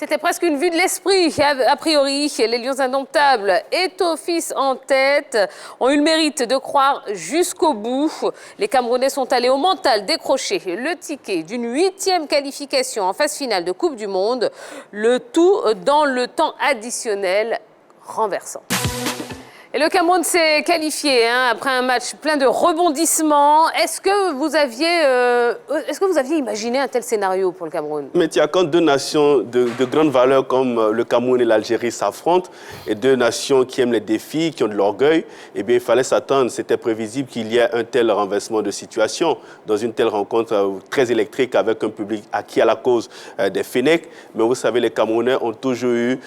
C'était presque une vue de l'esprit. A priori, les Lions indomptables, Étophis en tête, ont eu le mérite de croire jusqu'au bout. Les Camerounais sont allés au mental décrocher le ticket d'une 8e qualification en phase finale de Coupe du Monde. Le tout dans le temps additionnel renversant. Et le Cameroun s'est qualifié après un match plein de rebondissements. Est-ce que vous aviez imaginé un tel scénario pour le Cameroun? Mais quand deux nations de grande valeur comme le Cameroun et l'Algérie s'affrontent, et deux nations qui aiment les défis, qui ont de l'orgueil, eh bien, il fallait s'attendre. C'était prévisible qu'il y ait un tel renversement de situation dans une telle rencontre très électrique avec un public acquis à la cause des Fennecs. Mais vous savez, les Camerounais ont toujours eu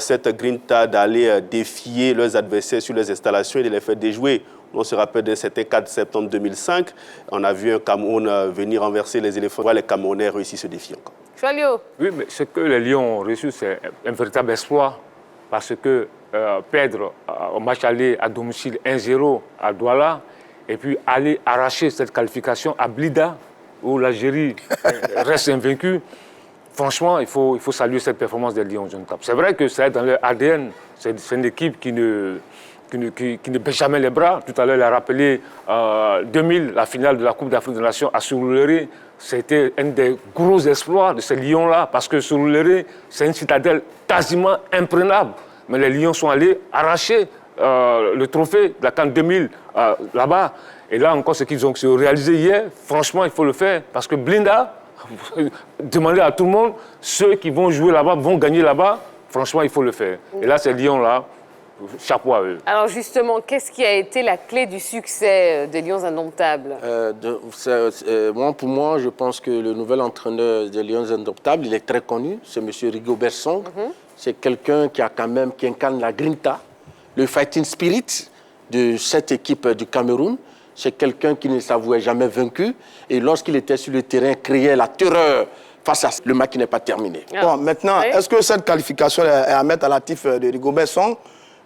cette grinta d'aller défier leurs adversaires sur les installations et de les faire déjouer. On se rappelle d'un certain 4 septembre 2005, on a vu un Cameroun venir renverser les éléphants. Les Camerounais réussissent ce défi encore. Choalio. Oui, mais ce que les Lions ont reçu, c'est un véritable exploit. Parce que perdre au match aller à domicile 1-0 à Douala, et puis aller arracher cette qualification à Blida, où l'Algérie reste invaincue, franchement, il faut saluer cette performance des Lions indomptables. C'est vrai que c'est dans leur ADN. C'est une équipe qui ne baisse jamais les bras. Tout à l'heure, il a rappelé 2000, la finale de la Coupe d'Afrique des Nations à Surulere. C'était un des gros exploits de ces Lions-là, parce que Surulere, c'est une citadelle quasiment imprenable. Mais les Lions sont allés arracher le trophée de la CAN 2000 là-bas. Et là encore, ce qu'ils ont réalisé hier, franchement, il faut le faire. Parce que Blinda, demandez à tout le monde, ceux qui vont jouer là-bas, vont gagner là-bas. Franchement, il faut le faire. Et là, ces Lions-là, chapeau à eux. Alors justement, qu'est-ce qui a été la clé du succès des Lions indomptables? Pour moi, je pense que le nouvel entraîneur des Lions indomptables, il est très connu, c'est M. Rigobert Song. C'est quelqu'un qui incarne la grinta, le fighting spirit de cette équipe du Cameroun. C'est quelqu'un qui ne s'avouait jamais vaincu. Et lorsqu'il était sur le terrain, criait la terreur face à le match qui n'est pas terminé. Bon, maintenant, est-ce que cette qualification est à mettre à l'actif de Rigobert Song?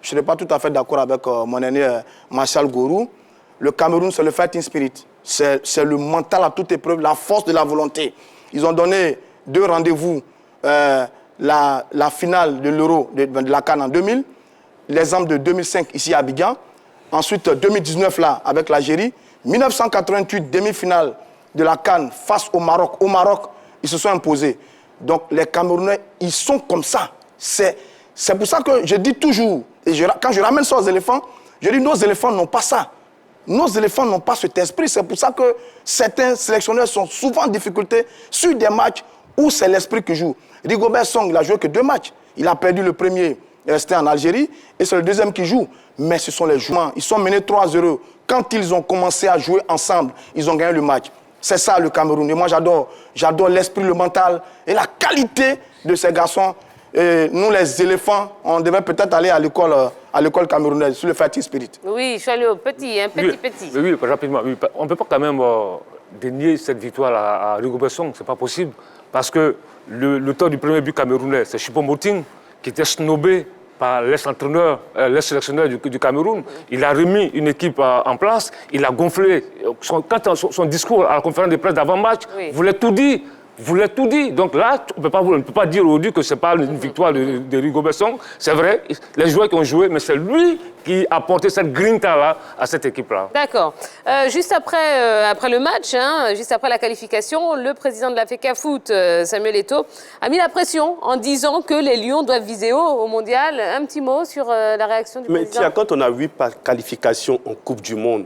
Je ne suis pas tout à fait d'accord avec mon aîné Martial Gourou. Le Cameroun, c'est le fighting spirit. C'est le mental à toute épreuve, la force de la volonté. Ils ont donné 2 rendez-vous. La finale de l'Euro, de la CAN en 2000. L'exemple de 2005 ici à Abidjan. Ensuite, 2019 là, avec l'Algérie. 1988, demi-finale de la CAN face au Maroc. Au Maroc, ils se sont imposés. Donc, les Camerounais, ils sont comme ça. C'est pour ça que je dis toujours, et quand je ramène ça aux éléphants, je dis nos éléphants n'ont pas ça. Nos éléphants n'ont pas cet esprit. C'est pour ça que certains sélectionneurs sont souvent en difficulté sur des matchs où c'est l'esprit qui joue. Rigobert Song, il a joué que 2 matchs. Il a perdu le premier, c'était en Algérie, et c'est le deuxième qui joue. Mais ce sont les joueurs. Ils sont menés 3-0. Quand ils ont commencé à jouer ensemble, ils ont gagné le match. C'est ça le Cameroun. Et moi, j'adore l'esprit, le mental et la qualité de ces garçons. Et nous, les éléphants, on devait peut-être aller à l'école camerounaise, sur le fighting spirit. Oui, Choalio, petit. Oui, rapidement. Oui. On ne peut pas quand même dénier cette victoire à Rigobert Song. Ce n'est pas possible. Parce que l'auteur du premier but camerounais, c'est Choupo-Moting, qui était snobé par l'ex-entraîneur, l'ex-sélectionneur du Cameroun. Il a remis une équipe en place, il a gonflé. Quand son discours à la conférence de presse d'avant-match voulait tout dire. Donc là, on ne peut pas dire aujourd'hui que ce n'est pas une victoire de Rigobert Song. C'est vrai, les joueurs qui ont joué, mais c'est lui qui a apporté cette grinta-là à cette équipe-là. D'accord. Juste après le match, juste après la qualification, le président de la FECAFOOT, Samuel Eto'o, a mis la pression en disant que les Lions doivent viser haut au mondial. Un petit mot sur la réaction du président. Mais quand on a 8 qualifications en Coupe du Monde,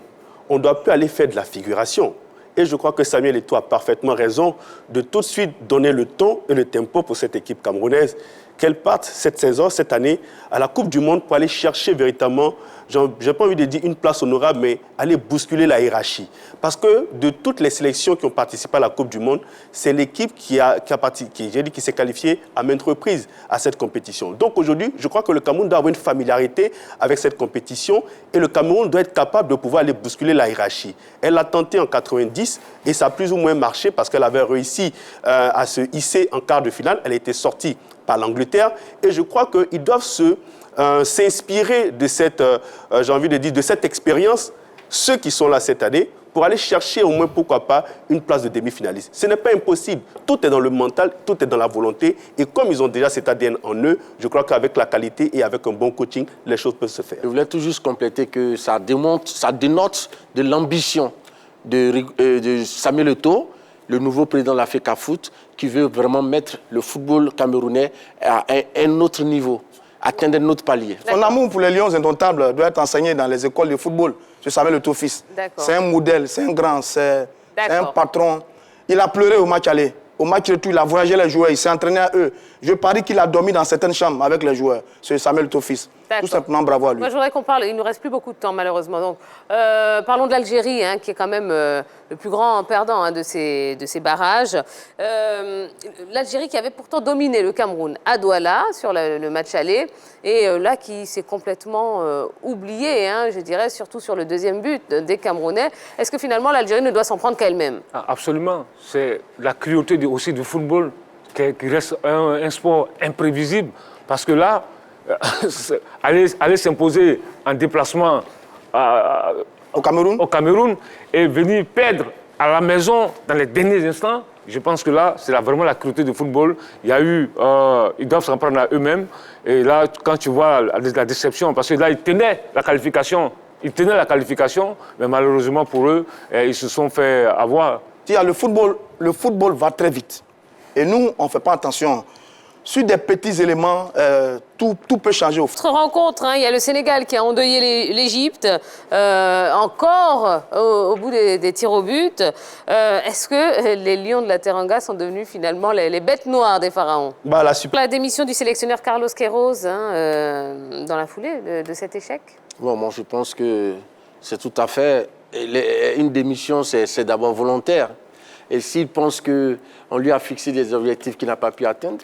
on ne doit plus aller faire de la figuration. Et je crois que Samuel Eto'o a parfaitement raison de tout de suite donner le ton et le tempo pour cette équipe camerounaise, qu'elle parte cette saison, cette année, à la Coupe du Monde pour aller chercher véritablement, j'ai pas envie de dire une place honorable, mais aller bousculer la hiérarchie. Parce que de toutes les sélections qui ont participé à la Coupe du Monde, c'est l'équipe qui s'est qualifiée à maintes reprises à cette compétition. Donc aujourd'hui, je crois que le Cameroun doit avoir une familiarité avec cette compétition et le Cameroun doit être capable de pouvoir aller bousculer la hiérarchie. Elle l'a tenté en 90 et ça a plus ou moins marché parce qu'elle avait réussi à se hisser en quart de finale. Elle a été sortie par l'Angleterre et je crois qu'ils doivent s'inspirer de cette, de cette expérience, ceux qui sont là cette année, pour aller chercher au moins, pourquoi pas, une place de demi-finaliste. Ce n'est pas impossible. Tout est dans le mental, tout est dans la volonté. Et comme ils ont déjà cet ADN en eux, je crois qu'avec la qualité et avec un bon coaching, les choses peuvent se faire. Je voulais tout juste compléter que ça dénote de l'ambition de Samuel Eto'o, le nouveau président de l'Africa Foot, qui veut vraiment mettre le football camerounais à un autre niveau, atteindre un autre palier. Son amour pour les Lions indomptables doit être enseigné dans les écoles de football. Je savais le fils. C'est un modèle, c'est un grand, c'est un patron. Il a pleuré au match aller. Au match retour, il a voyagé les joueurs, il s'est entraîné à eux. Je parie qu'il a dormi dans certaines chambres avec les joueurs. C'est Samuel Eto'o fils. Tout simplement, bravo à lui. Moi, je voudrais qu'on parle, il ne nous reste plus beaucoup de temps malheureusement. Donc, parlons de l'Algérie, hein, qui est quand même le plus grand perdant hein, de ces barrages. L'Algérie qui avait pourtant dominé le Cameroun à Douala sur le match aller, et là qui s'est complètement oublié, hein, je dirais, surtout sur le deuxième but des Camerounais. Est-ce que finalement l'Algérie ne doit s'en prendre qu'à elle-même? Absolument. C'est la cruauté aussi du football qui reste un sport imprévisible. Parce que là, aller s'imposer en déplacement au Cameroun et venir perdre à la maison dans les derniers instants, je pense que là, c'est vraiment la cruauté du football. Il y a eu, ils doivent s'en prendre à eux-mêmes. Et là, quand tu vois la déception, parce que là, ils tenaient la qualification. Mais malheureusement pour eux, ils se sont fait avoir. Le football va très vite. Et nous, on ne fait pas attention. Sur des petits éléments, tout peut changer au foot. Autre rencontre, hein, il y a le Sénégal qui a endeuillé l'Égypte, encore au bout des tirs au but. Est-ce que les Lions de la Teranga sont devenus finalement les bêtes noires des pharaons? La démission du sélectionneur Carlos Queiroz hein, dans la foulée de cet échec? Bon, moi, je pense que c'est tout à fait... Une démission, c'est d'abord volontaire. Et s'il pense qu'on lui a fixé des objectifs qu'il n'a pas pu atteindre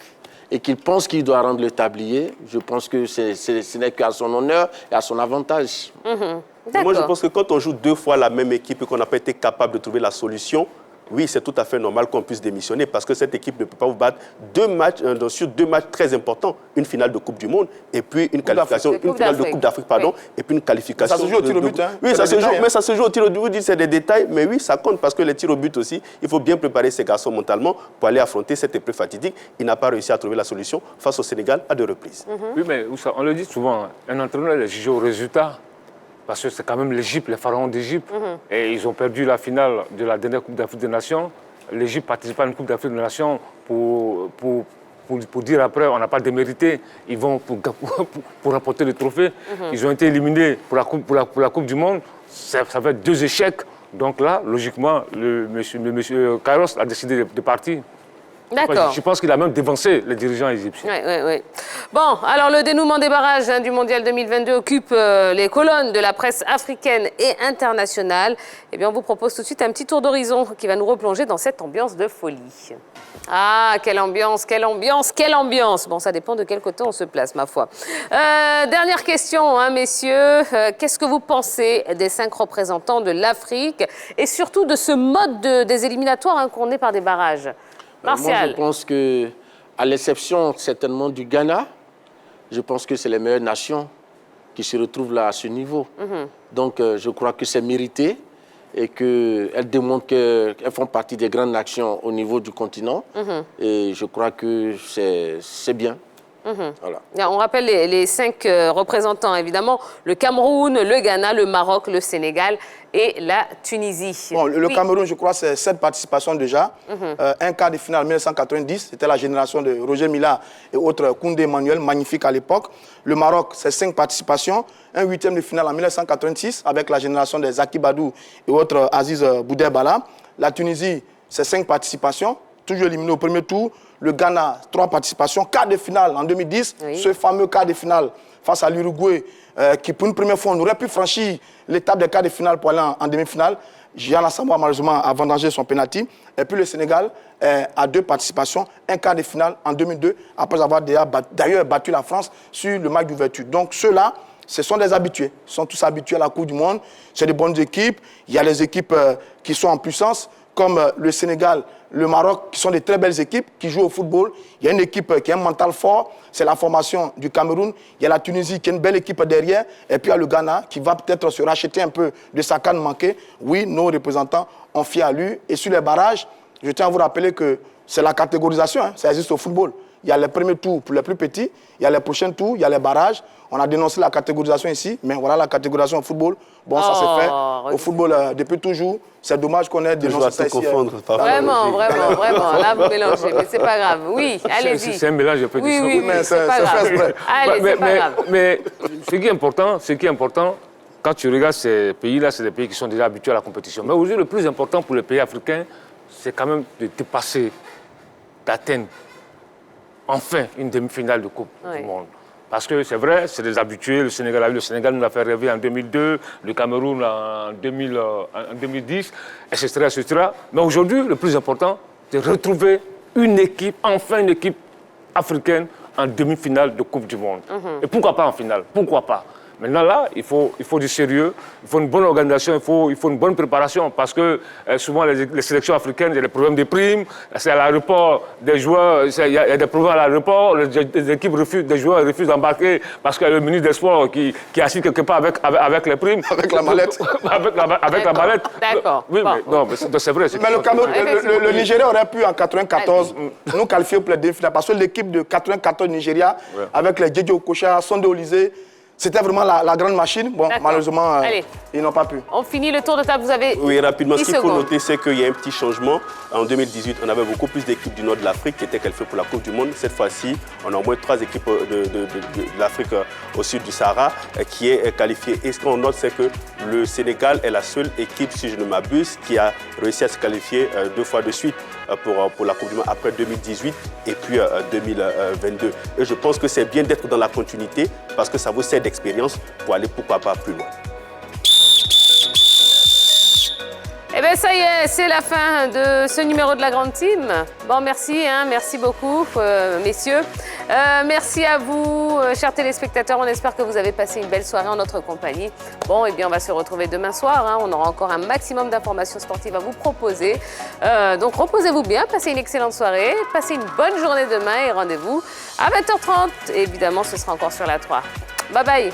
et qu'il pense qu'il doit rendre le tablier, je pense que ce n'est qu'à son honneur et à son avantage. Moi, je pense que quand on joue 2 fois la même équipe et qu'on n'a pas été capable de trouver la solution, oui, c'est tout à fait normal qu'on puisse démissionner parce que cette équipe ne peut pas vous battre sur 2 matchs très importants. Une finale de Coupe du Monde et puis une qualification, une finale de Coupe d'Afrique, pardon, et puis une qualification. Ça se joue au tir au but, hein? Oui, ça se joue, mais ça se joue au tir au but. Vous dites c'est des détails, mais oui, ça compte parce que les tirs au but aussi, il faut bien préparer ces garçons mentalement pour aller affronter cette épreuve fatidique. Il n'a pas réussi à trouver la solution face au Sénégal à 2 reprises. Oui, mais on le dit souvent, un entraîneur est jugé au résultat. Parce que c'est quand même l'Égypte, les pharaons d'Égypte. Et ils ont perdu la finale de la dernière Coupe d'Afrique des Nations. L'Égypte participe à une Coupe d'Afrique des Nations pour dire après, on n'a pas démérité. Ils vont pour remporter le trophée. Ils ont été éliminés pour la Coupe du Monde. Ça va être 2 échecs. Donc là, logiquement, le monsieur Queiroz a décidé de partir. D'accord. Je pense qu'il a même dévancé les dirigeants égyptiens. Oui. Bon, alors le dénouement des barrages du Mondial 2022 occupe les colonnes de la presse africaine et internationale. Eh bien, on vous propose tout de suite un petit tour d'horizon qui va nous replonger dans cette ambiance de folie. Ah, quelle ambiance, quelle ambiance, quelle ambiance. Bon, ça dépend de quel côté on se place, ma foi. Dernière question, hein, messieurs. Qu'est-ce que vous pensez des 5 représentants de l'Afrique et surtout de ce mode des éliminatoires hein, couronnés par des barrages? Martial. Moi, je pense qu'à l'exception certainement du Ghana, je pense que c'est les meilleures nations qui se retrouvent là à ce niveau. Donc, je crois que c'est mérité et qu'elles démontrent qu'elles font partie des grandes nations au niveau du continent. Et je crois que c'est bien. Voilà. On rappelle les 5 représentants, évidemment, le Cameroun, le Ghana, le Maroc, le Sénégal et la Tunisie. Bon, le Cameroun, je crois, c'est 7 participations déjà. Un quart de finale en 1990, c'était la génération de Roger Mila et autres, Koundé Emmanuel, magnifique à l'époque. Le Maroc, c'est 5 participations. Un 8e de finale en 1986 avec la génération des Zaki Badou et autres, Aziz Boudé-Bala. La Tunisie, c'est 5 participations, toujours éliminé au premier tour. Le Ghana, 3 participations. Quart de finale en 2010, ce fameux quart de finale face à l'Uruguay, qui pour une première fois, on aurait pu franchir l'étape des quarts de finale pour aller en demi-finale. Jean Asamoah, malheureusement, a vendangé son penalty. Et puis le Sénégal a 2 participations, un quart de finale en 2002, après avoir d'ailleurs battu la France sur le match d'ouverture. Donc ceux-là, ce sont des habitués. Ils sont tous habitués à la Coupe du Monde. C'est des bonnes équipes. Il y a les équipes qui sont en puissance, comme le Sénégal, le Maroc, qui sont des très belles équipes qui jouent au football. Il y a une équipe qui a un mental fort, c'est la formation du Cameroun. Il y a la Tunisie qui est une belle équipe derrière. Et puis il y a le Ghana qui va peut-être se racheter un peu de sa canne manquée. Oui, nos représentants ont fié à lui. Et sur les barrages, je tiens à vous rappeler que c'est la catégorisation, hein, ça existe au football. Il y a les premiers tours pour les plus petits, il y a les prochains tours, il y a les barrages. On a dénoncé la catégorisation ici, mais voilà la catégorisation au football. Bon, ça s'est fait au football depuis toujours. C'est dommage qu'on ait dénoncé ça ici. Vraiment, là vous mélangez, mais c'est pas grave. Oui, allez-y. C'est un mélange un peu différent. Oui, mais c'est pas grave. Allez, c'est pas grave. Mais ce qui est important, quand tu regardes ces pays-là, c'est des pays qui sont déjà habitués à la compétition. Mais aujourd'hui, le plus important pour les pays africains, c'est quand même de dépasser, d'atteindre enfin une demi-finale de Coupe du Monde. Parce que c'est vrai, c'est des habitués. Le Sénégal nous a fait rêver en 2002, le Cameroun en 2010, etc., etc. Mais aujourd'hui, le plus important, c'est de retrouver une équipe, enfin une équipe africaine en demi-finale de Coupe du Monde. Et pourquoi pas en finale? Pourquoi pas? Maintenant, là, il faut du sérieux, il faut une bonne organisation, il faut une bonne préparation parce que souvent, les sélections africaines, il y a des problèmes de primes, c'est à l'aéroport, des joueurs, il y a des problèmes à l'aéroport, les équipes refusent, des joueurs refusent d'embarquer parce qu'il y a le ministre des Sports qui est assis quelque part avec les primes. Avec la mallette. avec la mallette. D'accord. Oui, mais non, c'est vrai. Mais le Nigeria aurait pu en 94 nous qualifier pour les demi-finales parce que l'équipe de 94 Nigeria, avec les Djedjo Okocha, Sondé Olysée, c'était vraiment la grande machine. Bon, malheureusement, ils n'ont pas pu. On finit le tour de table. Vous avez Oui, rapidement. Ce qu'il faut 10 noter, c'est qu'il y a un petit changement. En 2018, on avait beaucoup plus d'équipes du nord de l'Afrique qui étaient qualifiées pour la Coupe du Monde. Cette fois-ci, on a au moins 3 équipes de l'Afrique au sud du Sahara qui est qualifiée. Et ce qu'on note, c'est que le Sénégal est la seule équipe, si je ne m'abuse, qui a réussi à se qualifier 2 fois de suite pour la Coupe du Monde après 2018 et puis 2022. Et je pense que c'est bien d'être dans la continuité parce que ça vous sert d'expérience pour aller, pourquoi pas, plus loin. Eh bien, ça y est, c'est la fin de ce numéro de la Grande Team. Bon, merci, merci beaucoup, messieurs. Merci à vous, chers téléspectateurs. On espère que vous avez passé une belle soirée en notre compagnie. Bon, eh bien, on va se retrouver demain soir. On aura encore un maximum d'informations sportives à vous proposer. Donc, reposez-vous bien, passez une excellente soirée, passez une bonne journée demain et rendez-vous à 20h30. Et évidemment, ce sera encore sur la 3. Bye bye.